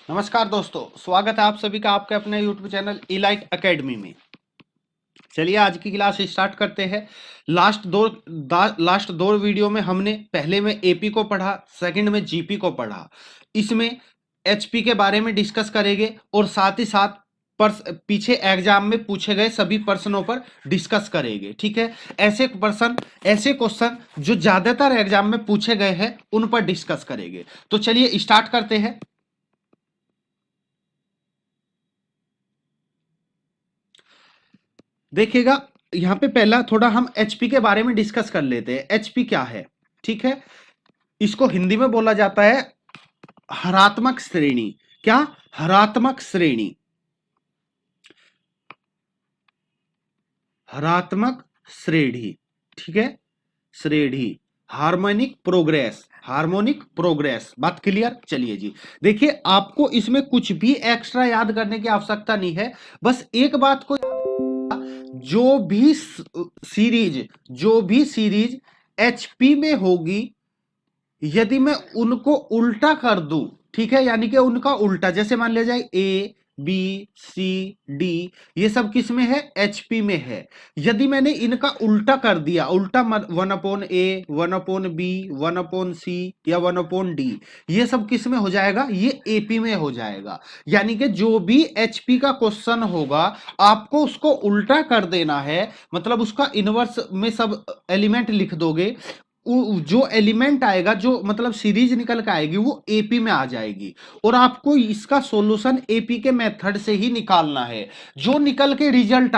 नमस्कार दोस्तों, स्वागत है आप सभी का आपके अपने YouTube चैनल इलाइट एकेडमी में। चलिए आज की क्लास स्टार्ट करते हैं। लास्ट दो वीडियो में हमने पहले में एपी को पढ़ा, सेकंड में जीपी को पढ़ा। इसमें एचपी के बारे में डिस्कस करेंगे और साथ ही साथ पीछे एग्जाम में पूछे गए सभी प्रश्नों पर डिस्कस करेंगे। ठीक है, ऐसे क्वेश्चन जो ज्यादातर एग्जाम में पूछे गए हैं उन पर डिस्कस करेंगे। तो चलिए स्टार्ट करते हैं। देखिएगा, यहां पे पहला थोड़ा हम एचपी के बारे में डिस्कस कर लेते हैं। एचपी क्या है? ठीक है, इसको हिंदी में बोला जाता है हरात्मक श्रेणी। क्या? हरात्मक श्रेणी। हरात्मक श्रेणी, ठीक है, श्रेणी। हार्मोनिक प्रोग्रेस बात क्लियर। चलिए जी, देखिए आपको इसमें कुछ भी एक्स्ट्रा याद करने की आवश्यकता नहीं है। बस एक बात को, जो भी सीरीज एचपी में होगी, यदि मैं उनको उल्टा कर दूं, ठीक है, यानी कि उनका उल्टा, जैसे मान लिया जाए ए बी सी डी, ये सब किस में है? एचपी में है। यदि मैंने इनका उल्टा कर दिया, उल्टा 1/A, 1/B, 1/C या 1/D, ये सब किस में हो जाएगा? ये एपी में हो जाएगा। यानी कि जो भी एचपी का क्वेश्चन होगा आपको उसको उल्टा कर देना है, मतलब उसका इनवर्स में सब एलिमेंट लिख दोगे। जो एलिमेंट आएगा, जो मतलब सीरीज निकल के आएगी, वो एपी में आ जाएगी और आपको इसका सॉल्यूशन एपी के मेथड से ही निकालना है। जो निकल के रिजल्ट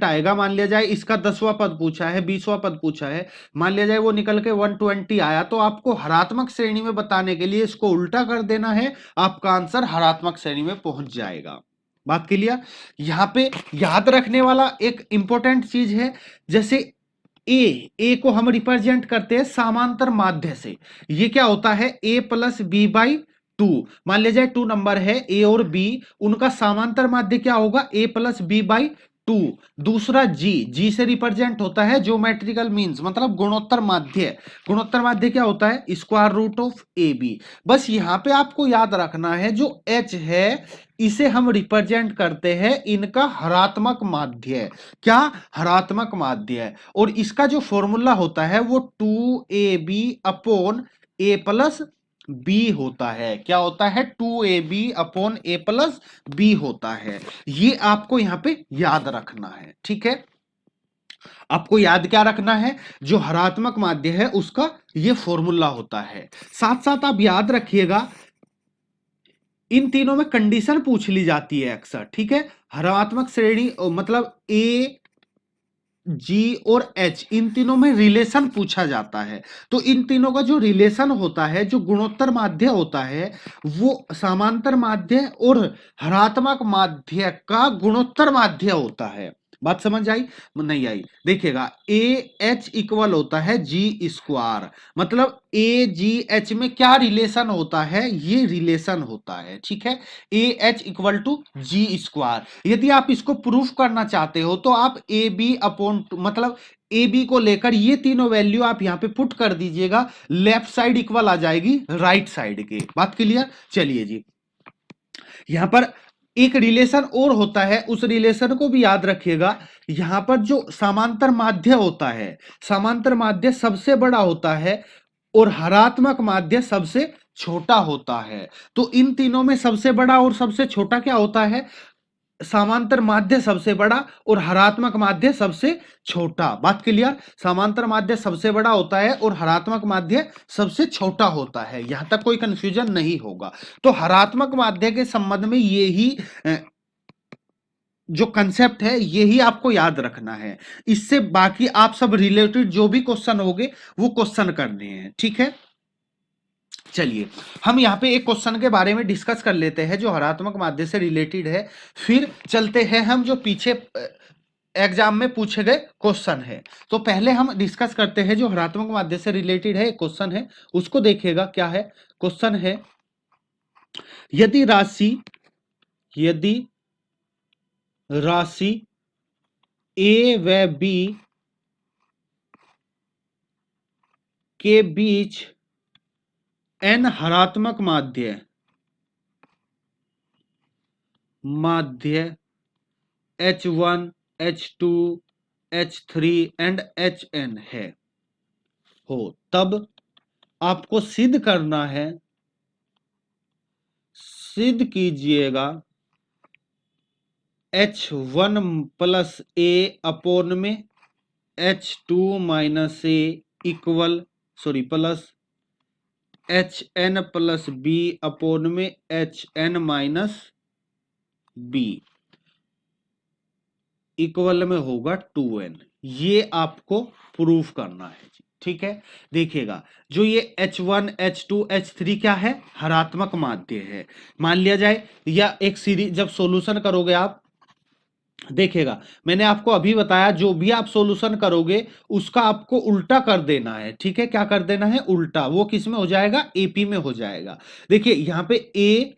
आएगा, मान लिया जाए इसका 10वां पद पूछा है, 20वां पद पूछा है, मान लिया जाए वो निकल के 120 आया, तो आपको हरात्मक श्रेणी में बताने के लिए इसको उल्टा कर देना है, आपका आंसर हरात्मक श्रेणी में पहुंच जाएगा। बात क्लियर? यहां पे याद रखने वाला एक इंपॉर्टेंट चीज है, जैसे ए को हम रिप्रेजेंट करते हैं समांतर माध्य से। ये क्या होता है? A+B/2। मान लिया जाए 2 नंबर है, ए और बी, उनका समांतर माध्य क्या होगा? A+B/2। दूसरा जी से रिप्रेजेंट होता है ज्योमेट्रिकल मीन्स, मतलब गुणोत्तर माध्य। गुणोत्तर माध्य क्या होता है? Square root of a b. बस यहां पे आपको याद रखना है, जो एच है इसे हम रिप्रेजेंट करते हैं इनका हरात्मक माध्य। क्या? हरात्मक माध्य है। और इसका जो फॉर्मूला होता है वो 2ab/a+b होता है। क्या होता है? 2ab/a+b होता है। ये आपको यहां पे याद रखना है। ठीक है, आपको याद क्या रखना है? जो हरात्मक माध्य है उसका ये फॉर्मूला होता है। साथ साथ आप याद रखिएगा, इन तीनों में कंडीशन पूछ ली जाती है अक्सर। ठीक है, हरात्मक श्रेणी मतलब ए, जी और एच, इन तीनों में रिलेशन पूछा जाता है। तो इन तीनों का जो रिलेशन होता है, जो गुणोत्तर माध्य होता है, वो समांतर माध्य और हरात्मक माध्य का गुणोत्तर माध्य होता है। बात समझ आई? नहीं आई? देखिएगा, ए एच इक्वल होता है जी स्क्वायर, मतलब ए जी एच में क्या रिलेशन होता है? ये रिलेशन होता है। ठीक है, a h equal to g square. यदि आप इसको प्रूफ करना चाहते हो तो आप ए बी अपॉन, मतलब ए बी को लेकर ये तीनों वैल्यू आप यहां पे पुट कर दीजिएगा, लेफ्ट साइड इक्वल आ जाएगी राइट साइड के। बात क्लियर? चलिए जी, यहां पर एक रिलेशन और होता है, उस रिलेशन को भी याद रखिएगा। यहां पर जो समांतर माध्य होता है, समांतर माध्य सबसे बड़ा होता है और हरात्मक माध्य सबसे छोटा होता है। तो इन तीनों में सबसे बड़ा और सबसे छोटा क्या होता है? समांतर माध्य सबसे बड़ा और हरात्मक माध्य सबसे छोटा। बात क्लियर? समांतर माध्य सबसे बड़ा होता है और हरात्मक माध्य सबसे छोटा होता है। यहां तक कोई कंफ्यूजन नहीं होगा। तो हरात्मक माध्य के संबंध में यही जो कंसेप्ट है यही आपको याद रखना है। इससे बाकी आप सब रिलेटेड जो भी क्वेश्चन होंगे वो क्वेश्चन करने हैं। ठीक है, चलिए हम यहां पे एक क्वेश्चन के बारे में डिस्कस कर लेते हैं जो हरात्मक माध्य से रिलेटेड है, फिर चलते हैं हम जो पीछे एग्जाम में पूछे गए क्वेश्चन है। तो पहले हम डिस्कस करते हैं जो हरात्मक माध्य से रिलेटेड है, एक क्वेश्चन है, उसको देखिएगा क्या है। क्वेश्चन है, यदि यदि राशि ए व बी के बीच n हरात्मक माध्य माध्य H1 H2 H3 and HN है हो, तब आपको सिद्ध करना है, सिद्ध कीजिएगा H1 प्लस ए अपोन में H2 minus a equal plus HN plus b upon में HN माइनस बी इक्वल में होगा 2n। ये आपको प्रूफ करना है जी, ठीक है। देखिएगा जो ये H1 H2 H3 क्या है, हरात्मक माध्य है। मान लिया जाए या एक सीरीज जब सॉल्यूशन करोगे आप, देखिएगा मैंने आपको अभी बताया जो भी आप सॉल्यूशन करोगे उसका आपको उल्टा कर देना है, ठीक है। क्या कर देना है, उल्टा। वो किस में हो जाएगा, एपी में हो जाएगा। देखिए यहां पे ए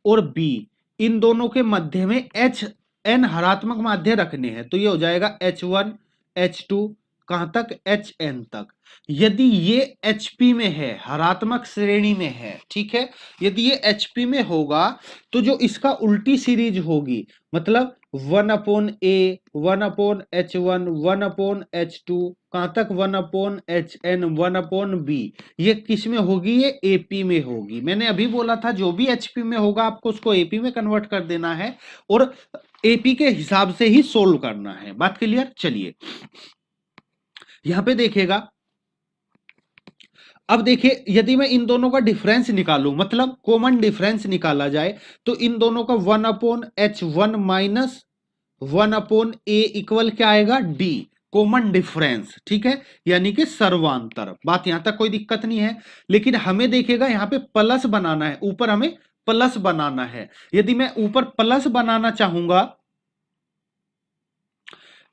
और बी इन दोनों के मध्य में एच एन हरात्मक माध्य रखने हैं, तो ये हो जाएगा H1 H2 कहां तक, HN तक। यदि ये HP में है, हरात्मक श्रेणी में है, ठीक है, यदि ये HP में होगा तो जो इसका उल्टी सीरीज होगी, मतलब 1/A 1/H1 1/H2 कहां तक, 1/HN 1/B, ये किस में होगी, ये AP में होगी। मैंने अभी बोला था जो भी HP में होगा आपको उसको AP में कन्वर्ट कर देना है और AP के हिसाब से ही सोल्व करना है। बात क्लियर। चलिए यहां पे देखिएगा, अब देखिए यदि मैं इन दोनों का डिफरेंस निकालूं, मतलब कॉमन डिफरेंस निकाला जाए, तो इन दोनों का 1/H1 माइनस 1/A इक्वल क्या आएगा, D, कॉमन डिफरेंस, ठीक है, यानी कि सर्वांतर। बात यहां तक कोई दिक्कत नहीं है। लेकिन हमें देखिएगा यहां पे प्लस बनाना है, ऊपर हमें प्लस बनाना है। यदि मैं ऊपर प्लस बनाना चाहूंगा,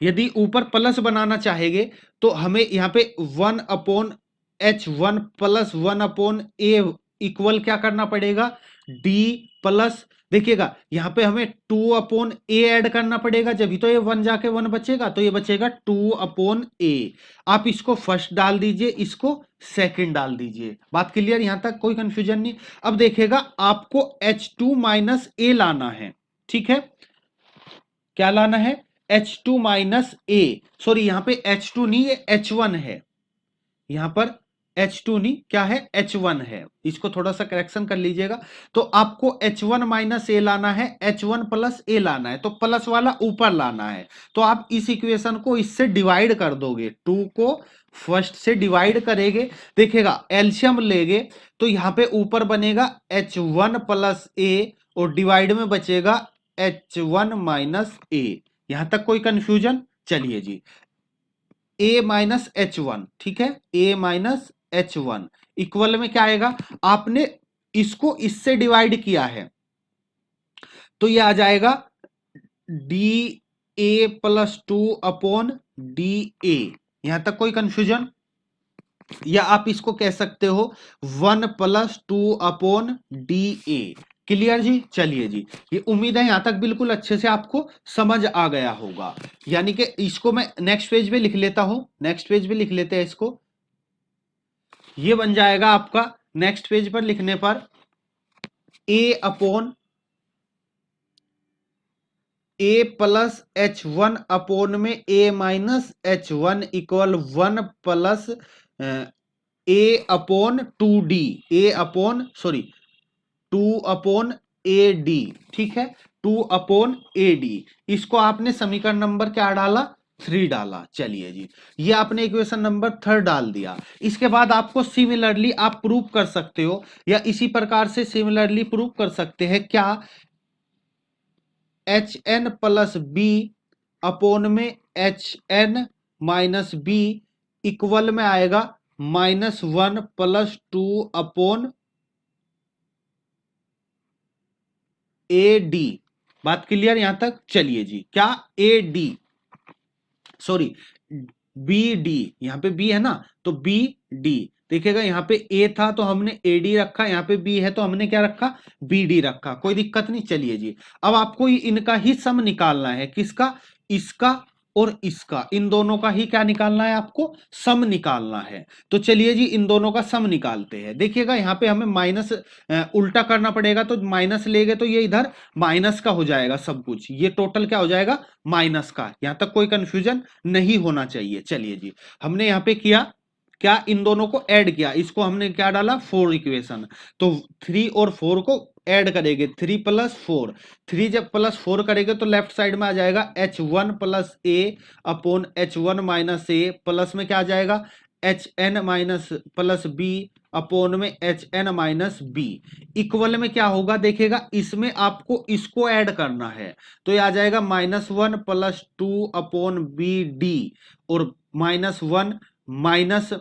यदि ऊपर प्लस बनाना चाहेंगे तो हमें यहां पे 1/H1 प्लस 1/A इक्वल क्या करना पड़ेगा, D प्लस, देखिएगा यहां पे हमें 2/A ऐड करना पड़ेगा, जब तो ये 1 जाके 1 बचेगा, तो ये बचेगा 2/A। आप इसको फर्स्ट डाल दीजिए, इसको सेकंड डाल दीजिए। बात क्लियर, यहां तक कोई कंफ्यूजन नहीं। अब देखिएगा आपको H2 माइनस ए लाना है, ठीक है। क्या लाना है, H2 माइनस ए, सॉरी यहां पे H2 नहीं, ये H1 है। यहां पर H2 नहीं, क्या है, H1 है। इसको थोड़ा सा करेक्शन कर लीजिएगा। तो आपको H1 माइनस ए लाना है, H1 प्लस ए लाना है, तो प्लस वाला ऊपर लाना है। तो आप इस इक्वेशन को इससे डिवाइड कर दोगे, 2 को फर्स्ट से डिवाइड करेंगे, देखिएगा एलसीएम लेंगे तो यहां पे ऊपर बनेगा H1 प्लस ए और डिवाइड में बचेगा H1 माइनस ए। यहां तक कोई कंफ्यूजन। चलिए जी, a माइनस H1, ठीक है, a माइनस H1 इक्वल में क्या आएगा, आपने इसको इससे डिवाइड किया है तो ये आ जाएगा DA प्लस 2/DA। यहां तक कोई कंफ्यूजन, या आप इसको कह सकते हो 1 प्लस 2/DA। क्लियर जी। चलिए जी, ये उम्मीद है यहां तक बिल्कुल अच्छे से आपको समझ आ गया होगा। यानी कि इसको मैं नेक्स्ट पेज पे लिख लेता हूं, नेक्स्ट पेज पे लिख लेते हैं इसको। ये बन जाएगा आपका नेक्स्ट पेज पर लिखने पर A प्लस H1 अपोन में A minus H1 equal 1 plus A upon 2D, A upon 2/AD, ठीक है, 2/AD। इसको आपने समीकरण नंबर क्या डाला, 3 डाला। चलिए जी, ये आपने इक्वेशन नंबर 3 डाल दिया। इसके बाद आपको सिमिलरली आप प्रूव कर सकते हो, या इसी प्रकार से सिमिलरली प्रूव कर सकते हैं क्या, HN प्लस बी अपोन में HN माइनस बी इक्वल में आएगा -1 प्लस 2/AD। बात क्लियर यहां तक। चलिए जी, क्या AD, सॉरी BD, यहां पे B है ना, तो BD। देखिएगा यहां पे A था तो हमने AD रखा, यहां पे B है तो हमने क्या रखा, BD रखा, कोई दिक्कत नहीं। चलिए जी, अब आपको इनका ही सम निकालना है, किसका, इसका और इसका, इन दोनों का ही क्या निकालना है, आपको सम निकालना है। तो चलिए जी इन दोनों का सम निकालते हैं। देखिएगा यहाँ पे हमें माइनस उल्टा करना पड़ेगा, तो माइनस लेंगे तो ये इधर माइनस का हो जाएगा सब कुछ, ये टोटल क्या हो जाएगा, माइनस का। यहां तक कोई कंफ्यूजन नहीं होना चाहिए। चलिए जी हमने यहाँ पे किया क्या, इन दोनों को ऐड किया, इसको हमने क्या डाला, 4 इक्वेशन। तो 3 और 4 को ऐड करेंगे, 3 प्लस 4, 3 जब प्लस 4 करेंगे तो लेफ्ट साइड में आ जाएगा h1 plus a upon h1 minus a, plus में क्या आ जाएगा hn minus plus b upon में hn माइनस बी, इक्वल में क्या होगा, देखेगा इसमें आपको इसको ऐड करना है, तो ये आ जाएगा -1 प्लस 2 अपॉन बी डी, और -1 माइनस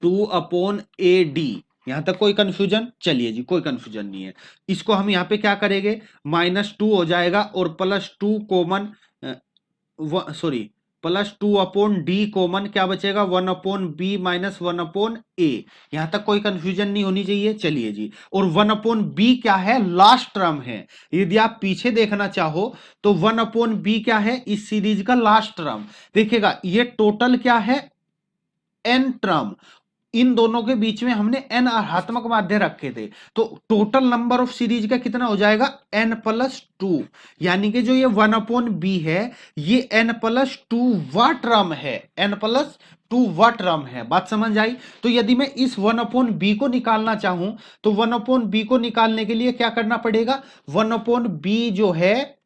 2 अपॉन ए डी। यहां तक कोई कंफ्यूजन, चलिए जी कोई कंफ्यूजन नहीं है। इसको हम यहां पे क्या करेंगे, -2 हो जाएगा और +2 common, sorry +2 upon D common, क्या बचेगा 1 अपॉन बी माइनस 1 अपॉन ए। यहां तक कोई कंफ्यूजन नहीं होनी चाहिए। चलिए जी, और 1 अपॉन बी क्या है, लास्ट टर्म है। यदि आप पीछे देखना चाहो तो 1 अपॉन बी क्या है, इस सीरीज का लास्ट टर्म। देखिएगा ये टोटल क्या है, एन टर्म, इन दोनों के बीच में हमने एन ऋणात्मक माध्य रखे थे, तो टोटल नंबर ऑफ सीरीज का कितना हो जाएगा, एन प्लस 2। यानी कि जो ये 1 अपॉन बी है ये एन प्लस 2 वा टर्म है, एन प्लस 2 वा टर्म है। बात समझ आई। तो यदि मैं इस 1 अपॉन बी को निकालना चाहूं तो 1 अपॉन बी को निकालने के लिए क्या करना पड़ेगा, 1 अपॉन बी जो है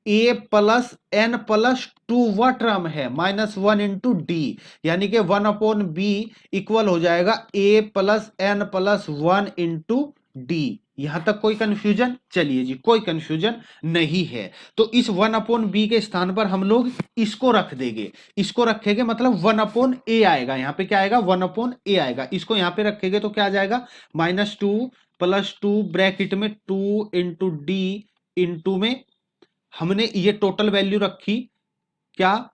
ए प्लस एन प्लस 2 वा टर्म है, -1 इंटू डी, यानी कि 1 अपॉन बी इक्वल हो जाएगा a plus n plus 1 into d. यहां तक कोई कंफ्यूजन, चलिए जी कोई कंफ्यूजन नहीं है। तो इस 1 अपॉन बी के स्थान पर हम लोग इसको रख देंगे, इसको रखेंगे मतलब 1 अपॉन ए आएगा, यहां पे क्या आएगा 1 अपॉन ए आएगा, इसको यहां पे रखेंगे तो क्या आ जाएगा -2 प्लस 2 ब्रैकेट में 2 इंटू डी इंटू में हमने ये टोटल वैल्यू रखी, क्या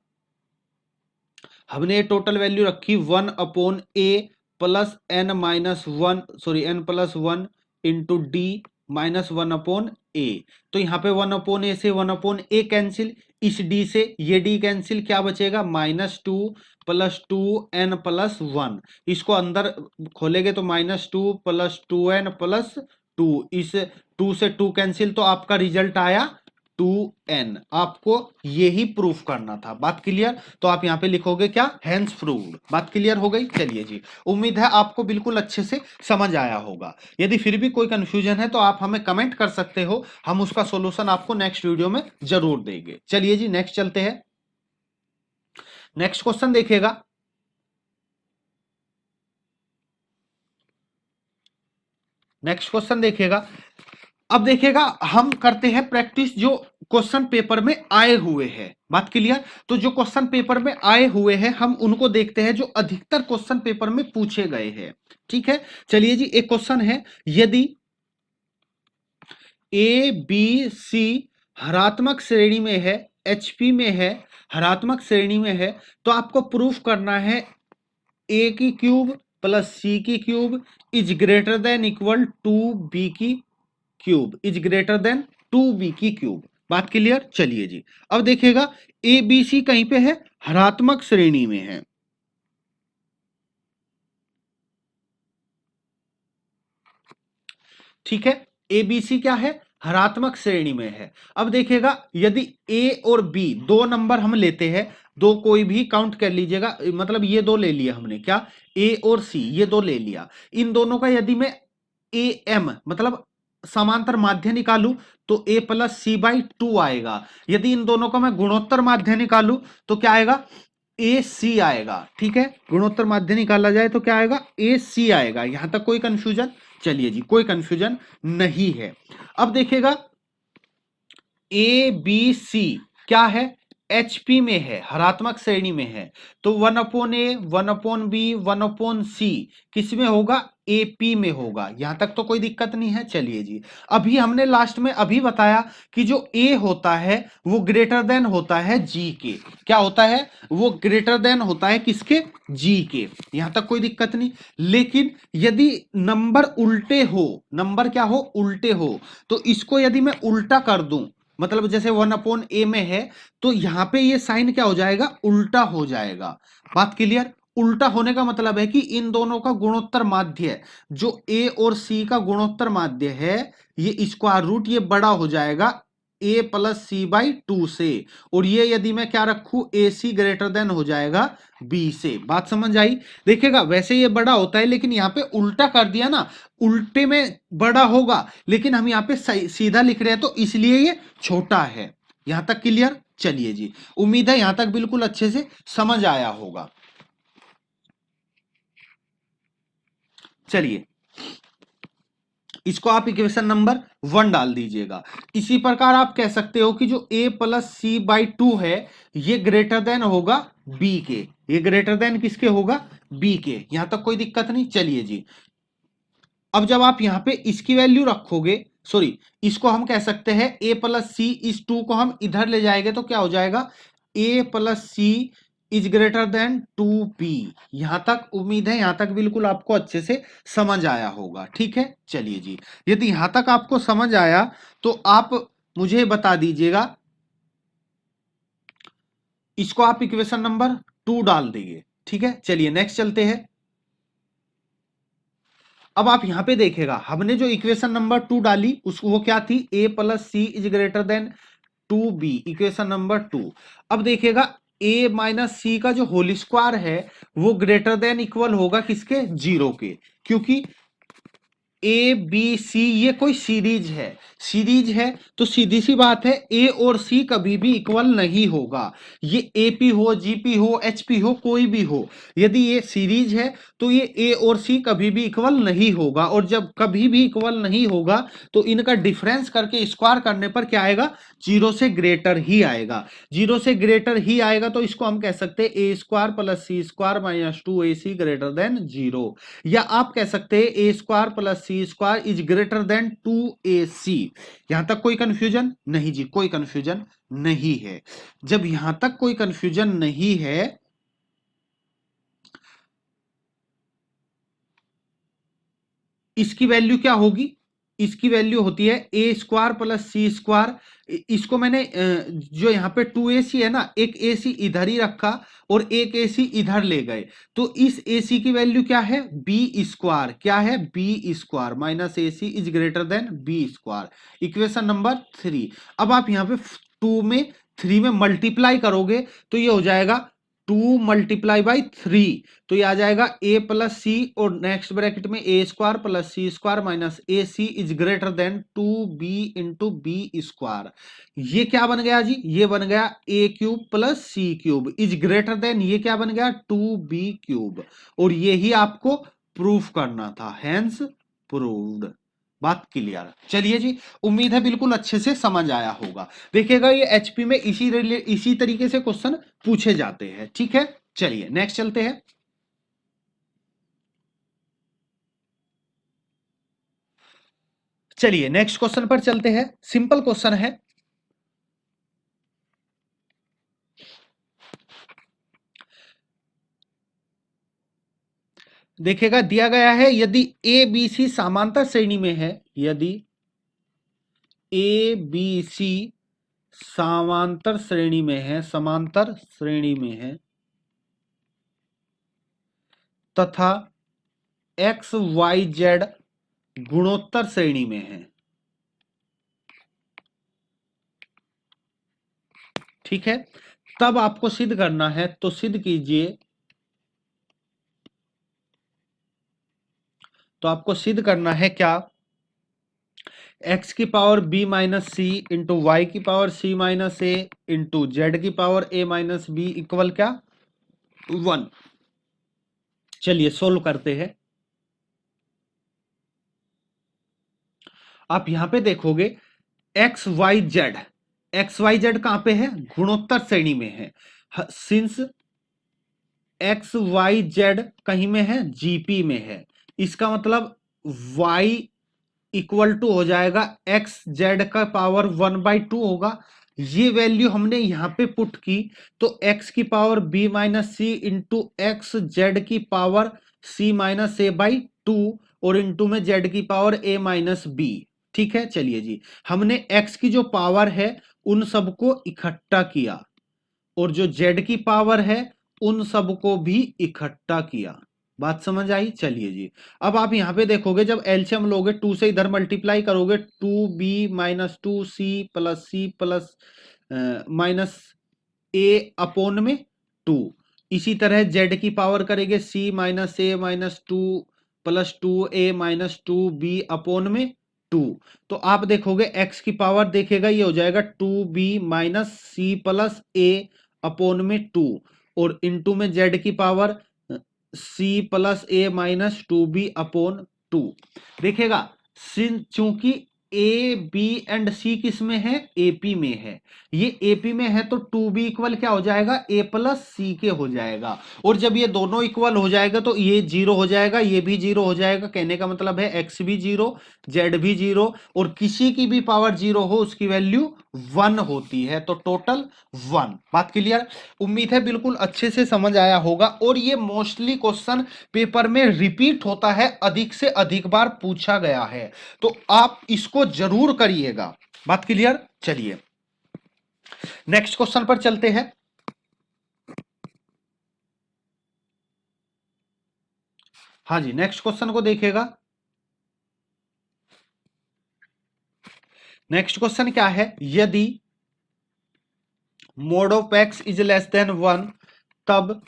हमने ये टोटल वैल्यू रखी 1 upon a plus n minus 1, sorry n plus 1 into d -1 upon a. तो यहां पे 1 अपॉन ए से 1 अपॉन ए कैंसिल, इस डी से ये डी कैंसिल, क्या बचेगा -2 प्लस 2 एन प्लस 1, इसको अंदर खोलेंगे तो -2 प्लस 2 एन प्लस 2, इस 2 से 2 कैंसिल, तो आपका रिजल्ट आया 2n। आपको यही प्रूफ करना था। बात क्लियर, तो आप यहां पे लिखोगे क्या, हेंस प्रूव्ड। बात क्लियर हो गई। चलिए जी, उम्मीद है आपको बिल्कुल अच्छे से समझ आया होगा। यदि फिर भी कोई कंफ्यूजन है तो आप हमें कमेंट कर सकते हो, हम उसका सॉल्यूशन आपको नेक्स्ट वीडियो में जरूर देंगे। चलिए जी नेक्स्ट चलते हैं। नेक्स्ट क्वेश्चन देखिएगा, नेक्स्ट क्वेश्चन देखिएगा। अब देखिएगा हम करते हैं प्रैक्टिस जो क्वेश्चन पेपर में आए हुए हैं। बात क्लियर, तो जो क्वेश्चन पेपर में आए हुए हैं हम उनको देखते हैं जो अधिकतर क्वेश्चन पेपर में पूछे गए हैं। ठीक है, चलिए जी एक क्वेश्चन है, यदि ए बी सी हरात्मक श्रेणी में है, एचपी में है, हरात्मक श्रेणी में है, तो आपको प्रूफ करना है ए की क्यूब प्लस सी की cube is greater than equal to b की cube, is greater than 2b की क्यूब। बात क्लियर। चलिए जी अब देखिएगा ए बी सी कहीं पे है, हरात्मक श्रेणी में है। ठीक है, ए बी सी क्या है, हरात्मक श्रेणी में है। अब देखिएगा यदि ए और बी दो नंबर हम लेते हैं, दो कोई भी काउंट कर लीजिएगा, मतलब ये दो ले लिया हमने, क्या ए और सी ये दो ले लिया, इन दोनों का यदि मैं ए एम मतलब समांतर माध्य निकालू तो ए प्लस सी बाई 2 आएगा। यदि इन दोनों का मैं गुणोत्तर माध्य निकालू तो क्या आएगा, ए सी आएगा। ठीक है, गुणोत्तर माध्य निकाला जाए तो क्या आएगा, ए सी आएगा। यहां तक कोई कंफ्यूजन, चलिए जी कोई कंफ्यूजन नहीं है। अब देखिएगा ए बी सी क्या है, एचपी में है, हरात्मक श्रेणी में है, तो 1 अपॉन ए 1 अपॉन बी 1 अपॉन सी किस में होगा, एपी में होगा। यहां तक तो कोई दिक्कत नहीं है। चलिए जी अभी हमने लास्ट में अभी बताया कि जो ए होता है वो ग्रेटर देन होता है जी के, क्या होता है, वो ग्रेटर देन होता है किसके, जी के। यहां तक कोई दिक्कत नहीं। लेकिन यदि नंबर उल्टे हो, नंबर क्या हो, उल्टे हो, तो इसको यदि मैं उल्टा कर दूं मतलब जैसे 1/a में है तो यहां पे ये साइन क्या हो जाएगा, उल्टा हो जाएगा। बात क्लियर? उल्टा होने का मतलब है कि इन दोनों का गुणोत्तर माध्य, जो a और c का गुणोत्तर माध्य है, ये स्क्वायर रूट ये बड़ा हो जाएगा a प्लस सी बाई 2 से, और ये यदि मैं क्या रखूं, ए सी ग्रेटर देन हो जाएगा बी से। बात समझ आई? देखिएगा वैसे ये बड़ा होता है लेकिन यहां पे उल्टा कर दिया ना, उल्टे में बड़ा होगा लेकिन हम यहां पे सीधा लिख रहे हैं तो इसलिए ये छोटा है। यहां तक क्लियर? चलिए जी, उम्मीद है यहां तक बिल्कुल अच्छे से समझ आया होगा। चलिए इसको आप इक्वेशन नंबर 1 डाल दीजिएगा। इसी प्रकार आप कह सकते हो कि जो a प्लस सी बाई 2 है ये ग्रेटर देन होगा b के। ये ग्रेटर देन किसके होगा? b के। यहां तक कोई दिक्कत नहीं। चलिए जी, अब जब आप यहां पे इसकी वैल्यू रखोगे, सॉरी इसको हम कह सकते हैं a प्लस सी, इस 2 को हम इधर ले जाएंगे तो क्या हो जाएगा, a plus c is greater than 2b। यहां तक उम्मीद है यहां तक बिल्कुल आपको अच्छे से समझ आया होगा। ठीक है, चलिए जी, यदि यहां तक आपको समझ आया तो आप मुझे बता दीजिएगा, इसको आप इक्वेशन नंबर 2 डाल देंगे। ठीक है, चलिए नेक्स्ट चलते हैं। अब आप यहां पे देखेगा हमने जो इक्वेशन नंबर 2 डाली उस वो क्या थी, a plus c is greater than 2b, equation number 2। अब देखिएगा a माइनस सी का जो होल स्क्वायर है वो ग्रेटर देन इक्वल होगा किसके, 0 के, क्योंकि ए बी सी ये कोई सीरीज है। सीरीज है तो सीधी सी बात है ए और सी कभी भी इक्वल नहीं होगा। ये एपी हो, जीपी हो, एचपी हो, कोई भी हो, यदि ये सीरीज है तो ये ए और सी कभी भी इक्वल नहीं होगा। और जब कभी भी इक्वल नहीं होगा तो इनका डिफरेंस करके स्क्वायर करने पर क्या आएगा, 0 से ग्रेटर ही आएगा। 0 से ग्रेटर ही आएगा तो इसको हम कह सकते हैं a square plus c square minus 2ac greater than 0। या आप कह सकते हैं a square plus c square is greater than 2ac। यहां तक कोई कंफ्यूजन नहीं जी, कोई कंफ्यूजन नहीं है। जब यहां तक कोई कंफ्यूजन नहीं है इसकी वैल्यू क्या होगी, इसकी वैल्यू होती है ए स्क्वायर प्लस सी स्क्वायर। इसको मैंने जो यहाँ पे 2ac है ना, एक ac इधर ही रखा और एक ac इधर ले गए तो इस ac की वैल्यू क्या है, बी स्क्वायर। क्या है, b square minus ac is greater than b square, equation number 3। अब आप यहाँ पे 2 में 3 में मल्टीप्लाई करोगे तो ये हो जाएगा 2 मल्टीप्लाई बाई 3, तो ये आ जाएगा a प्लस सी और नेक्स्ट ब्रैकेट में a square plus c square minus a c is greater than 2b into b square. ये क्या बन गया जी, ये बन गया a cube plus c cube is greater than, ये क्या बन गया 2b क्यूब। और ये ही आपको प्रूफ करना था, हैंस प्रूव्ड। बात क्लियर? चलिए जी, उम्मीद है बिल्कुल अच्छे से समझ आया होगा। देखिएगा ये एचपी में इसी तरीके से क्वेश्चन पूछे जाते हैं। ठीक है, चलिए नेक्स्ट चलते हैं। चलिए नेक्स्ट क्वेश्चन पर चलते हैं। सिंपल क्वेश्चन है, देखिएगा दिया गया है यदि ए बी सी समांतर श्रेणी में है, यदि ए बी सी समांतर श्रेणी में है, समांतर श्रेणी में है तथा एक्स वाई जेड गुणोत्तर श्रेणी में है। ठीक है, तब आपको सिद्ध करना है, तो सिद्ध कीजिए। तो आपको सिद्ध करना है क्या, x की power b minus c into y की power c minus a into z की power a minus b equal क्या, 1। चलिए सोल्व करते हैं। आप यहां पे देखोगे x y z, x y z कहां पे है, गुणोत्तर श्रेणी में है। सिंस एक्स वाई जेड कहीं में है, जीपी में है, इसका मतलब y इक्वल टू हो जाएगा एक्स जेड का पावर 1/2 होगा। ये वैल्यू हमने यहां पे पुट की तो x की power b minus c into x Z की power c minus A by 2 और इंटू में z की पावर a माइनस बी। ठीक है, चलिए जी, हमने x की जो पावर है उन सबको इकट्ठा किया, और जो z की पावर है उन सबको भी इकट्ठा किया। बात समझ आई? चलिए जी, अब आप यहां पे देखोगे जब एलसीएम लोगे, 2 से इधर मल्टीप्लाई करोगे, 2b-2c+c+ माइनस ए अपॉन में 2। इसी तरह z की पावर करेंगे c-a-2+2a-2b अपॉन में 2। तो आप देखोगे x की पावर देखेगा ये हो जाएगा 2b-c+a अपॉन में 2, और इनटू में z की पावर c+a-2b अपॉन 2। देखिएगा, चूंकि ए बी एंड सी किस में है? एपी में है। ये एपी में है तो 2b इक्वल क्या हो जाएगा? a प्लस सी के हो जाएगा। और जब ये दोनों इक्वल हो जाएगा तो ये 0 हो जाएगा, ये भी 0 हो जाएगा। कहने का मतलब है x भी 0, z भी 0, और किसी की भी पावर 0 हो उसकी वैल्यू 1 होती है, तो टोटल 1। बात क्लियर? उम्मीद है बिल्कुल अच्छे से समझ आया होगा। और ये मोस्टली क्वेश्चन पेपर में रिपीट होता है, अधिक से अधिक बार पूछा गया है, तो आप इसको जरूर करिएगा। बात क्लियर? चलिए नेक्स्ट क्वेश्चन पर चलते हैं। हाँ जी, नेक्स्ट क्वेश्चन को देखिएगा। नेक्स्ट क्वेश्चन क्या है? यदि mode of x is less than 1, तब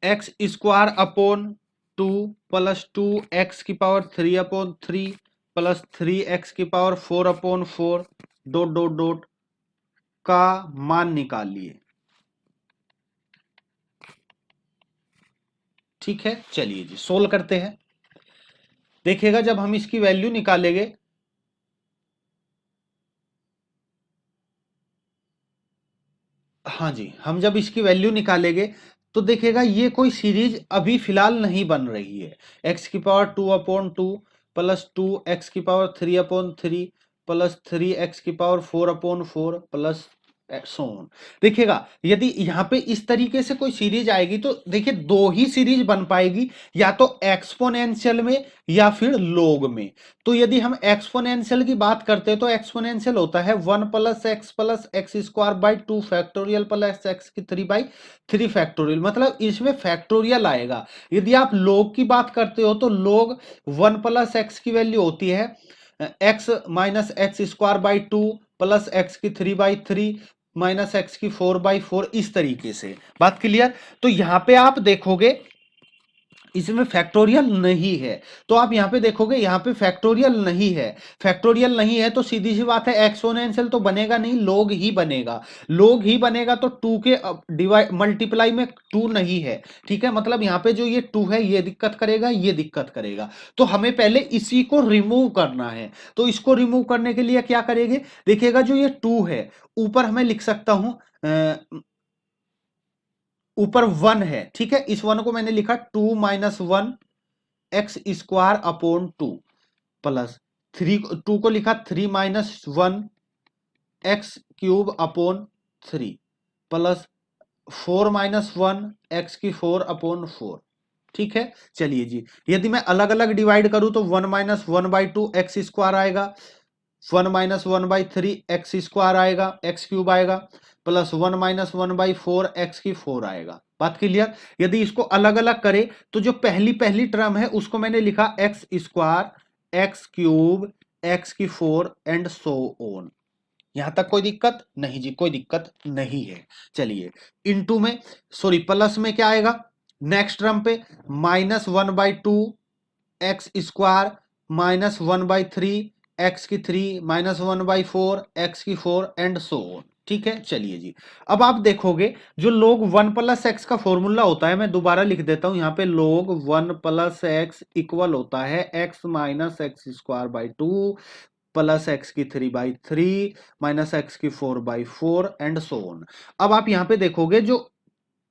x square upon 2 plus 2x3 plus 3x4 dot dot dot का मान निकालिए। ठीक है, चलिए जी सोल्व करते हैं। देखिएगा जब हम इसकी वैल्यू निकालेंगे, हाँ जी, हम जब इसकी वैल्यू निकालेंगे तो देखिएगा ये कोई सीरीज अभी फिलहाल नहीं बन रही है। x2/2 plus 2x3/3 plus 3x4/4 plus so on. देखिएगा यदि यहां पे इस तरीके से कोई सीरीज आएगी तो देखिए दो ही सीरीज बन पाएगी, या तो एक्सपोनेंशियल में या फिर लॉग में। तो यदि हम एक्सपोनेंशियल की बात करते हैं तो एक्सपोनेंशियल होता है 1 plus x square by 2 factorial plus x की 3/3 फैक्टोरियल, मतलब इसमें फैक्टोरियल आएगा। यदि आप लॉग की बात करते हो तो लॉग 1 प्लस एक्स की वैल्यू होती है x minus x square by 2 plus x की 3/3 माइनस एक्स की 4/4, इस तरीके से। बात क्लियर? तो यहां पे आप देखोगे इसमें फैक्टोरियल नहीं है, तो आप यहां पे देखोगे यहां पे फैक्टोरियल नहीं है। फैक्टोरियल नहीं है तो सीधी सी बात है एक्सपोनेंशियल तो बनेगा नहीं, लॉग ही बनेगा। लॉग ही बनेगा तो 2 के डिवाइड मल्टीप्लाई में 2 नहीं है। ठीक है, मतलब यहां पे जो ये 2 है ये दिक्कत करेगा, ये दिक्कत करेगा। तो हमें पहले इसी को रिमूव करना है। तो इसको रिमूव करने के लिए क्या करेंगे? देखिएगा जो ये 2 है ऊपर हमें लिख सकता हूं, ऊपर 1 है। ठीक है, इस 1 को मैंने लिखा 2-1 एक्स स्क्वायर अपॉन 2 प्लस 2 को लिखा 3-1 x cube upon 3 plus 4-1 x की 4/4। ठीक है, चलिए जी, यदि मैं अलग अलग डिवाइड करूं तो 1-1/2 एक्स स्क्वायर आएगा, 1-1/3 एक्स स्क्वायर आएगा, एक्स क्यूब आएगा, प्लस 1-1/4 एक्स की 4 आएगा। बात क्लियर? यदि इसको अलग अलग करें तो जो पहली पहली टर्म है उसको मैंने लिखा x square x cube x की 4 एंड सो ऑन। यहां तक कोई दिक्कत नहीं जी? कोई दिक्कत नहीं है। चलिए इनटू में, सॉरी प्लस में क्या आएगा नेक्स्ट टर्म पे? -1/2 एक्स स्क्वायर -1/3 एक्स की 3 -1/4 एक्स की 4 एंड सो ऑन। ठीक है, चलिए जी, अब आप देखोगे जो log 1 प्लस एक्स का फॉर्मूला होता है, मैं दोबारा लिख देता हूं यहां पे, log 1 प्लस एक्स इक्वल होता है x minus x square by 2 plus x की 3/3 माइनस एक्स की 4/4 एंड सो ऑन। अब आप यहां पे देखोगे जो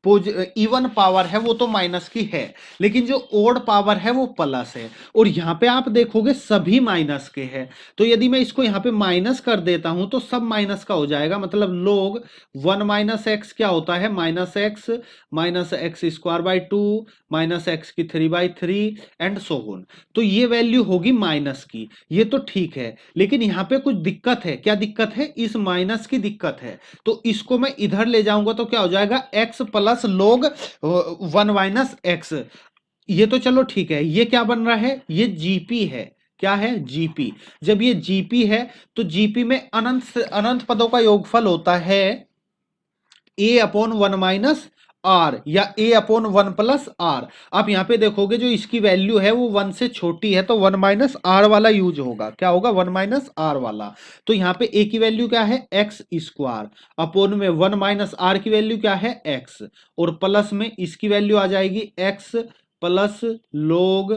इवन पावर है वो तो माइनस की है, लेकिन जो ओड पावर है वो प्लस है, और यहां पे आप देखोगे सभी माइनस के हैं। तो यदि मैं इसको यहां पे माइनस कर देता हूं तो सब माइनस का हो जाएगा, मतलब लोग 1 माइनस एक्स क्या होता है, minus x square by 2 minus x की 3/3 एंड सो ऑन। तो ये वैल्यू होगी माइनस की, ये तो ठीक है, लेकिन यहां पे कुछ दिक्कत है। क्या दिक्कत है, इस माइनस की दिक्कत है। तो इसको मैं इधर ले जाऊंगा तो क्या हो जाएगा, एक्स प्लस लोग 1 माइनस एक्स। ये तो चलो ठीक है, ये क्या बन रहा है, ये जीपी है। क्या है, जीपी। जब ये जीपी है तो जीपी में अनंत अनंत पदों का योगफल होता है ए अपॉन 1 माइनस आर या ए अपॉन 1 प्लस आर। आप यहां पे देखोगे जो इसकी वैल्यू है वो 1 से छोटी है, तो 1 माइनस आर वाला यूज होगा। क्या होगा, 1 माइनस आर वाला। तो यहां पे ए की वैल्यू क्या है, एक्स स्क्वायर, अपोन में 1 माइनस आर की वैल्यू क्या है, एक्स, और प्लस में इसकी वैल्यू आ जाएगी एक्स प्लस लोग